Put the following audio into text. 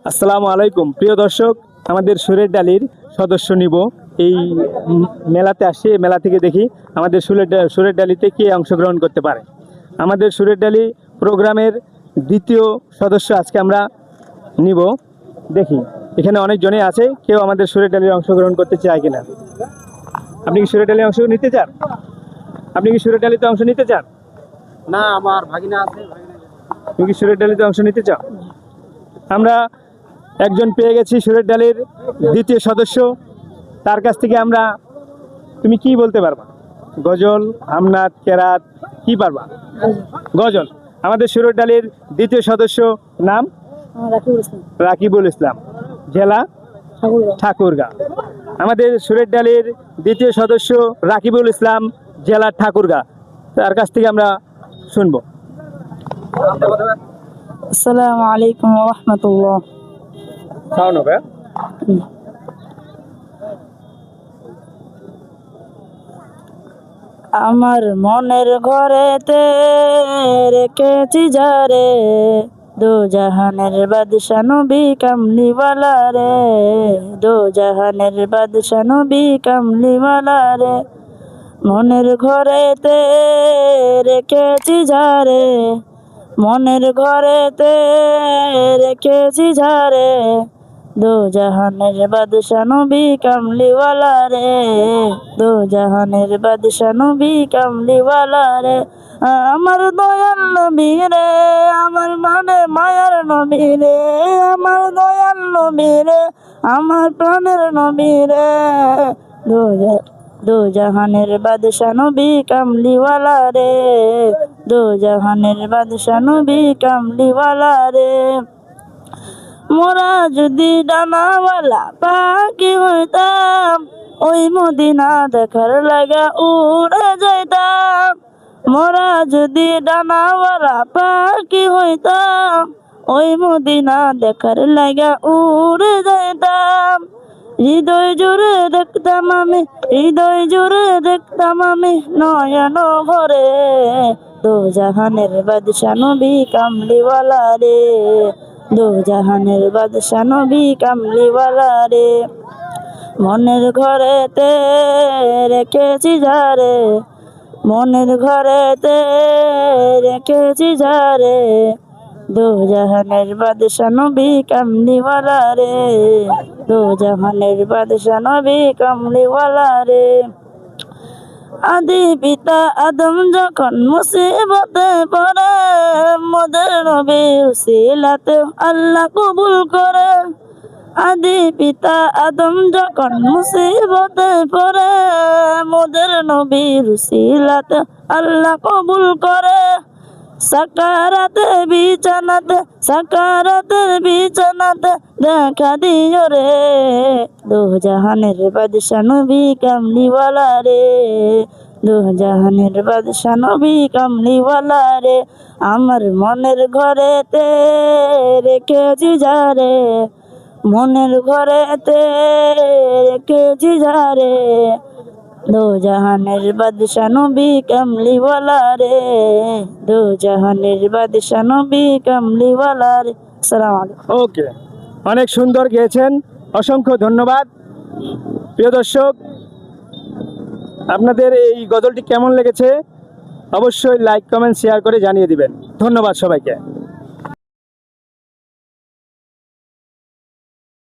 আসসালামু আলাইকুম প্রিয় দর্শক, আমাদের সুরের ডালির সদস্য নিব এই মেলাতে আসি। মেলা থেকে দেখি আমাদের সুরের ডালিতে কে অংশগ্রহণ করতে পারে। আমাদের সুরের ডালি প্রোগ্রামের দ্বিতীয় সদস্য আজকে আমরা নিব। দেখি এখানে অনেকজনই আছে, কেউ আমাদের সুরের ডালির অংশগ্রহণ করতে চায় কিনা। আপনি কি সুরের ডালি অংশ নিতে চান? আপনি কি সুরের ডালিতে অংশ নিতে চান? না, আমার ভাগিনা আছে। তুমি কি সুরের ডালিতে অংশ নিতে চাও? আমরা একজন পেয়ে গেছি সুরের ডালির দ্বিতীয় সদস্য। তার কাছ থেকে আমরা, তুমি কি বলতে পারবা? গজল, হামনাত, কেরাত কি পারবা? গজল। আমাদের সুরের ডালির দ্বিতীয় সদস্য নাম রাকিবুল ইসলাম, জেলা ঠাকুরগাঁ। আমাদের সুরের ডালির দ্বিতীয় সদস্য রাকিবুল ইসলাম, জেলা ঠাকুরগাঁ। তার কাছ থেকে আমরা শুনবো। আসসালামু আলাইকুম ওয়া রাহমাতুল্লাহ। সাউন্ড হবে। আমার মনের ঘরেতে রেখেছি যারে, দো জাহানের বাদশা নবী কামলিওয়ালা রে, দো জাহানের বাদশা নবী কামলিওয়ালা রে। মনের ঘরেতে রেখেছি যারে, মনের ঘরেতে রেখেছি যারে, দো জাহানের বাদশা নবী কামলিওয়ালা রে, দো জাহানের বাদশা নবী কামলিওয়ালা রে। আমার দয়াল নবী রে, আমার মানে মায়ার নবী রে, আমার দয়াল নবী রে, আমার প্রাণের নবী রে, দো জাহানের বাদশা নবী কামলিওয়ালা রে, দো জাহানের বাদশা নবী কামলিওয়ালা রে। মোরা যদি ডানাওয়ালা পাখি হইতাম, ওই মদিনা দেখার লাগা উড়ে যাইতাম। মোরা যদি ডানাওয়ালা পাখি হইতাম, ওই মদিনা দেখার লাগা উড়ে যাইতাম। হৃদয় জুড়ে দেখতাম আমি, হৃদয় জুড়ে দেখতাম আমি নয়ন ভরে, দো জাহানের বাদশা নবী কামলিওয়ালা রে, দো জাহানের বাদশা নবী কামলিওয়ালা রে। মনের ঘরেতে রেখেছি যারে, মনের ঘরেতে রেখেছি যারে, দো জাহানের বাদশা নবী কামলিওয়ালা রে, দো জাহানের বাদশা নবী কামলিওয়ালা রে। আদি পিতা আদম যখন মুসিবতে পড়ে, মোদের নবীর উসিলাতে আল্লাহ কবুল করে। আদি পিতা আদম যখন মুসিবতে পড়ে, মোদের নবীর উসিলাতে আল্লাহ কবুল করে। সাকারাতে বিছানাতে, সাকারাতের বিছানাতে দেখা দিও রে, দো জাহানের বাদশা নবী কামলিওয়ালা রে, দো জাহানের বাদশা নবী কামলিওয়ালা রে। আমার মনের ঘরেতে রেখেছি যারে, মনের ঘরেতে রেখেছি যারে, দো জাহানের বাদশা নবী কামলিওয়ালা রে, দো জাহানের বাদশা নবী কামলিওয়ালা রে। আসসালামু আলাইকুম। ওকে, অনেক সুন্দর গেয়েছেন, অসংখ্য ধন্যবাদ। প্রিয় দর্শক, আপনাদের এই গজলটি কেমন লেগেছে অবশ্যই লাইক, কমেন্ট, শেয়ার করে জানিয়ে দিবেন। ধন্যবাদ সবাইকে।